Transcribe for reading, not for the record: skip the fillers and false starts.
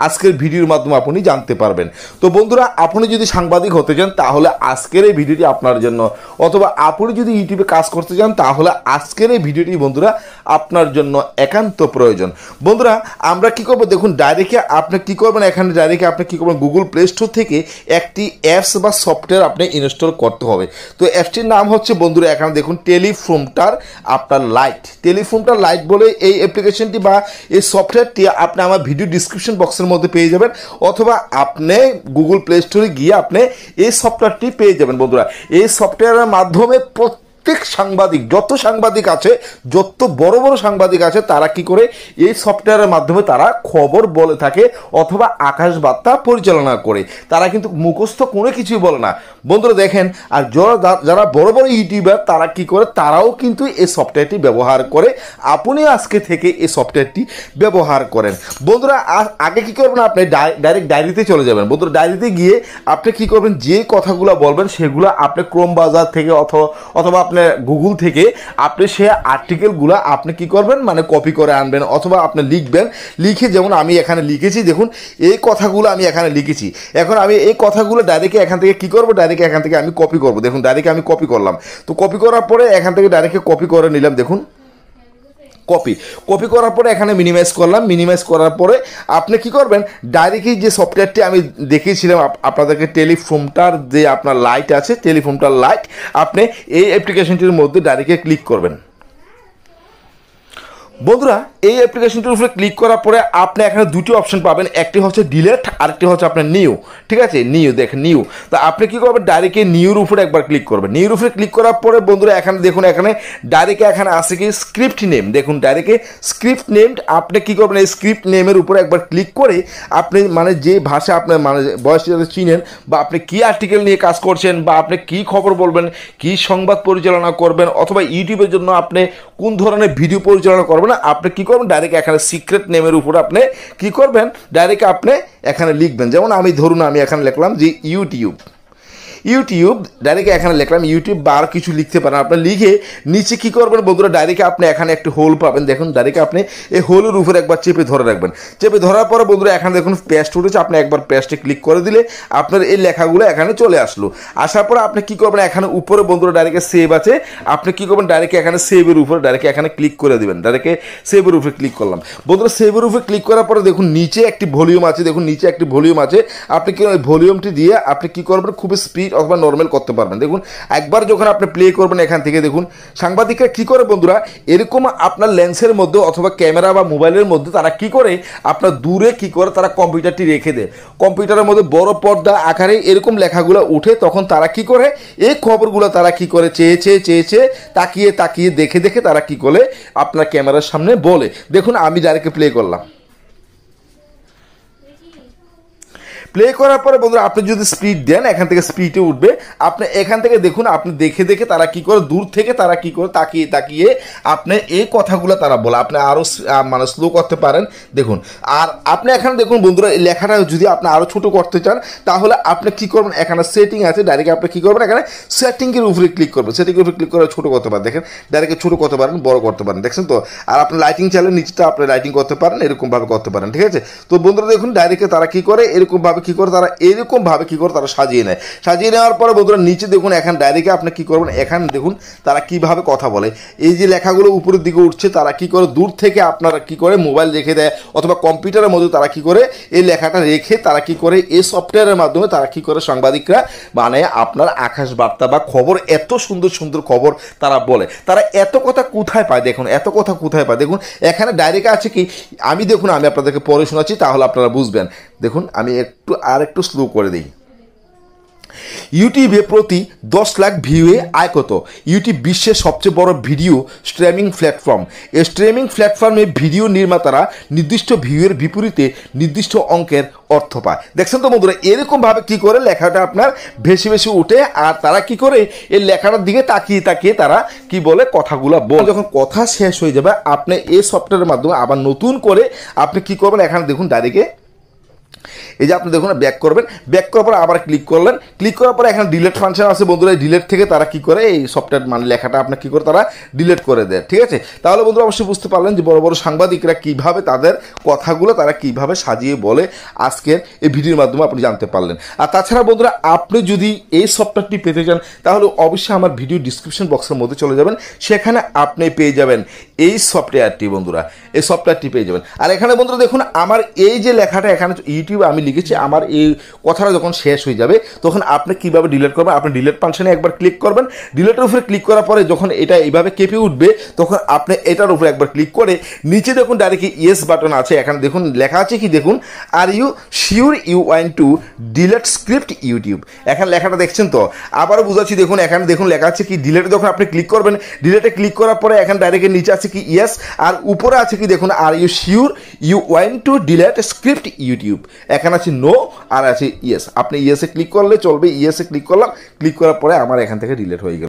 আজকের ভিডিওর মাধ্যমে আপনি জানতে পারবেন। তো বন্ধুরা, আপনি যদি সাংবাদিক হতে চান তাহলে আজকের এই ভিডিওটি আপনার জন্য, অথবা আপনি যদি ইউটিউবে কাজ করতে চান তাহলে আজকের এই ভিডিওটি বন্ধুরা আপনার জন্য একান্ত প্রয়োজন। বন্ধুরা, আমরা কি করব দেখুন, ডাইরেক্টলি আপনি কি করবেন, এখানে ডাইরেক্টলি আপনি কি করবেন, গুগল প্লে স্টোর থেকে একটি অ্যাপস বা সফটওয়্যার আপনি ইনস্টল করতে হবে। তো অ্যাপসটির নাম হচ্ছে বন্ধুরা এখানে দেখুন টেলিপ্রম্পটার আপনার লাইট, টেলিপ্রম্পটার লাইট বলে এই অ্যাপ্লিকেশনটি বা এই সফটওয়্যারটি আপনি আমার ভিডিও ডিসক্রিপশন বক্সের মধ্যে পেয়ে যাবেন, অথবা আপনি গুগল প্লে স্টোরে গিয়ে আপনি এই সফটওয়্যারটি পেয়ে যাবেন। বন্ধুরা, এই সফটওয়্যারের মাধ্যমে প্রত্যেক সাংবাদিক, যত সাংবাদিক আছে, যত বড় বড় সাংবাদিক আছে, তারা কি করে এই সফটওয়্যারের মাধ্যমে তারা খবর বলে থাকে অথবা আকাশ বার্তা পরিচালনা করে। তারা কিন্তু মুখস্থ কোনো কিছুই বলে না। বন্ধুরা দেখেন, আর যারা বড় বড় ইউটিউবার তারা কি করে, তারাও কিন্তু এই সফটওয়্যারটি ব্যবহার করে। আপনি আজকে থেকে এই সফটওয়্যারটি ব্যবহার করেন। বন্ধুরা, আগে কি করবেন, আপনি ডাইরেক্ট ডায়েরিতে চলে যাবেন। বন্ধুরা, ডায়েরিতে গিয়ে আপনি কি করবেন, যে কথাগুলো বলবেন সেগুলো আপনি ক্রোম বাজার থেকে অথবা আপনি গুগল থেকে আপনি সে আর্টিকেলগুলো আপনি কি করবেন, মানে কপি করে আনবেন, অথবা আপনি লিখবেন। লিখে, যেমন আমি এখানে লিখেছি, দেখুন এই কথাগুলো আমি এখানে লিখেছি। এখন আমি এই কথাগুলো ডাইরেক্ট এখান থেকে কি করব, ডাইরেক্ট এখান থেকে আমি কপি করব। দেখুন ডাইরেক্ট আমি কপি করলাম। তো কপি করার পরে এখান থেকে ডাইরেক্ট কপি করে নিলাম। দেখুন কপি করার পরে এখানে মিনিমাইজ করলাম। মিনিমাইজ করার পরে আপনি কি করবেন, ডাইরেক্টলি যে সফটওয়্যারটি আমি দেখিয়েছিলাম আপনাদেরকে, টেলিপ্রম্পটার যে আপনার লাইট আছে, টেলিপ্রম্পটার লাইট, আপনি এই অ্যাপ্লিকেশনটির মধ্যে ডাইরেক্টলি ক্লিক করবেন। বন্ধুরা, এই অ্যাপ্লিকেশনটির উপরে ক্লিক করার পরে আপনি এখানে দুটি অপশন পাবেন, একটি হচ্ছে ডিলেট, আরেকটি হচ্ছে আপনার নিউ। ঠিক আছে, নিউ, দেখেন নিউ। তো আপনি কি করবেন, ডাইরেক্ট নিউর উপরে একবার ক্লিক করবেন। নিউর উপরে ক্লিক করার পরে বন্ধুরা এখানে দেখুন, এখানে ডাইরেক্ট এখানে আছে কি স্ক্রিপ্ট নেম। দেখুন ডাইরেক্ট স্ক্রিপ্ট নেম, আপনি কি করবেন, এই স্ক্রিপ্ট নেমের উপরে একবার ক্লিক করে আপনি মানে যে ভাষা আপনার মানে বয়সটা চিনেন, বা আপনি কি আর্টিকেল নিয়ে কাজ করছেন, বা আপনি কি খবর বলবেন, কি সংবাদ পরিচালনা করবেন, অথবা ইউটিউবের জন্য আপনি কোন ধরনের ভিডিও পরিচালনা করবেন, আপনি কি করবেন, ডাইরেক্ট এখানে সিক্রেট নেমের উপর আপনি কি করবেন, ডাইরেক্ট আপনি এখানে লিখবেন। যেমন আমি ধরুন আমি এখানে লিখলাম যে ইউটিউব, ডাইরেক্ট এখানে লিখলাম ইউটিউব, বা আর কিছু লিখতে পারেন। আপনি লিখে নিচে কি করবেন বন্ধুরা, ডাইরেক্ট আপনি এখানে একটি হোল পাবেন। দেখুন ডাইরেক্ট আপনি এই হোলের উপরে একবার চেপে ধরে রাখবেন। চেপে ধরার পরে বন্ধুরা এখানে দেখুন পেস্ট উঠেছে, আপনি একবার পেস্টে ক্লিক করে দিলে আপনার এই লেখাগুলো এখানে চলে আসলো। আসার পরে আপনি কি করবেন, এখানে উপরে বন্ধুরা ডাইরেক্ট সেভ আছে, আপনি কি করবেন, ডাইরেক্ট এখানে সেভের উপরে ডাইরেক্ট এখানে ক্লিক করে দিবেন। ডাইরেক্ট সেভের উপরে ক্লিক করলাম। বন্ধুরা, সেভের উপরে ক্লিক করার পরে দেখুন নিচে একটি ভলিউম আছে। দেখুন নিচে একটি ভলিউম আছে, আপনি কি ওই ভলিউমটি দিয়ে আপনি কি করবেন, খুব স্পিড অথবা নর্মাল করতে পারবেন। দেখুন একবার যখন আপনি প্লে করবেন এখান থেকে, দেখুন সাংবাদিকরা কি করে বন্ধুরা, এরকম আপনার লেন্সের মধ্যে অথবা ক্যামেরা বা মোবাইলের মধ্যে তারা কি করে, আপনার দূরে কি করে তারা কম্পিউটারটি রেখে দেয়। কম্পিউটারের মধ্যে বড় পর্দা আকারে এরকম লেখাগুলো উঠে, তখন তারা কি করে এই খবরগুলো তারা কি করে চেয়ে তাকিয়ে দেখে তারা কি করে আপনার ক্যামেরার সামনে বলে। দেখুন আমি ডাইরেক্ট প্লে করলাম। প্লে করার পরে বন্ধুরা আপনি যদি স্পিড দেন, এখান থেকে স্পিডে উঠবে। আপনি এখান থেকে দেখুন, আপনি দেখে তারা কি করে, দূর থেকে তারা কি করে তাকিয়ে আপনি এই কথাগুলো তারা বলে। আপনি আরও মানে স্লো করতে পারেন। দেখুন, আর আপনি এখানে দেখুন বন্ধুরা, এই লেখাটা যদি আপনি আরও ছোটো করতে চান তাহলে আপনি কি করবেন, এখানে সেটিং আছে, ডাইরেক্ট আপনি কি করবেন, এখানে সেটিংয়ের উপরে ক্লিক করবেন। সেটিংয়ের উপরে ক্লিক করে ছোটো করতে পারেন। দেখেন ডাইরেক্ট ছোটো করতে পারেন, বড় করতে পারেন। দেখছেন তো? আর আপনি লাইটিং চাইলে নিচেটা আপনি লাইটিং করতে পারেন, এরকমভাবে করতে পারেন। ঠিক আছে? তো বন্ধুরা দেখুন ডাইরেক্ট তারা কি করে, এরকমভাবে কি করে, তারা এরকমভাবে কি করে তারা সাজিয়ে নেয়। সাজিয়ে নেওয়ার পরে বন্ধুরা নিচে দেখুন, এখানে ডাইরেক্ট আপনি কি করবেন, এখানে দেখুন তারা কিভাবে কথা বলে। এই যে লেখাগুলো উপরের দিকে উঠছে, তারা কি করে দূর থেকে আপনারা কি করে মোবাইল রেখে দেয়, অথবা কম্পিউটারের মধ্যে তারা কি করে এই লেখাটা রেখে তারা কি করে এই সফটওয়্যারের মাধ্যমে তারা কি করে সাংবাদিকরা মানে আপনার আকাশ বার্তা বা খবর, এত সুন্দর সুন্দর খবর তারা বলে। তারা এত কথা কোথায় পায়, দেখুন এত কথা কোথায় পায়। দেখুন এখানে ডাইরেক্ট আছে কি, আমি দেখুন আমি আপনাদেরকে পড়ে শোনাচ্ছি, তাহলে আপনারা বুঝবেন। দেখুন আমি একটু স্লো করে দিই। ইউটিউবে প্রতি 10 লাখ ভিউয়ে আয় কত? ইউটিউব বিশ্বের সবচেয়ে বড় ভিডিও স্ট্রিমিং প্ল্যাটফর্ম। এই স্ট্রিমিং প্ল্যাটফর্মে ভিডিও নির্মাতারা নির্দিষ্ট ভিউয়ের বিপরীতে নির্দিষ্ট অঙ্কের অর্থ পায়। দেখছেন তো বন্ধুরা, এরকমভাবে কি করে লেখাটা আপনার ভেসে উঠে, আর তারা কি করে এই লেখাটার দিকে তাকিয়ে তারা কি বলে, কথাগুলো বলে। যখন কথা শেষ হয়ে যাবে, আপনি এই সফটওয়্যারের মাধ্যমে আবার নতুন করে আপনি কি করবেন, এখানে দেখুন ডাইরেক্ট এই যে আপনি দেখুন ব্যাক করবেন, ব্যাক করার পরে আবার ক্লিক করলেন, ক্লিক করার পরে এখানে ডিলেট ফাংশন আছে বন্ধুরা। এই ডিলেট থেকে তারা কি করে, এই সফটওয়্যার মানে লেখাটা আপনার কি করে তারা ডিলেট করে দেয়, ঠিক আছে। তাহলে বন্ধুরা অবশ্যই বুঝতে পারলেন যে বড় বড় সাংবাদিকরা কিভাবে তাদের কথাগুলো তারা কিভাবে সাজিয়ে বলে, আজকের এই ভিডিওর মাধ্যমে আপনি জানতে পারলেন। আর তাছাড়া বন্ধুরা আপনি যদি এই সফটওয়্যারটি পেতে চান তাহলে অবশ্যই আমার ভিডিও ডিসক্রিপশন বক্সের মধ্যে চলে যাবেন, সেখানে আপনি পেয়ে যাবেন এই সফটওয়্যারটি বন্ধুরা, এই সফটওয়্যারটি পেয়ে যাবেন। আর এখানে বন্ধুরা দেখুন আমার এই যে লেখাটা এখানে ইউটিউবে আমি লিখেছি, আমার এই কথাটা যখন শেষ হয়ে যাবে তখন আপনি কিভাবে ডিলিট করবেন, আপনি ডিলিট ফাংশনে একবার ক্লিক করবেন, ডিলিটের উপরে ক্লিক করার পরে যখন এটা এইভাবে কেঁপে উঠবে তখন আপনি এটার উপরে একবার ক্লিক করে নিচে দেখুন ডাইরেক্ট ইয়েস বাটন আছে, এখানে দেখুন লেখা আছে কি দেখুন, are you sure you want to delete script YouTube, এখানে লেখাটা দেখছেন তো, আবারও বুঝাচ্ছি দেখুন, এখানে দেখুন লেখা আছে কি ডিলিটে যখন আপনি ক্লিক করবেন, ডিলিটে ক্লিক করার পরে এখানে ডাইরেক্ট নিচে আছে কি ইয়েস, আর উপরে আছে কি দেখুন are you sure you want to delete script YouTube, এখানে আছে নো আর আছে ইয়েস, আপনি ইয়েসে ক্লিক করলে চলবে, ইয়েসে ক্লিক করলাম, ক্লিক করার পরে আমার এখান থেকে ডিলিট হয়ে গেল।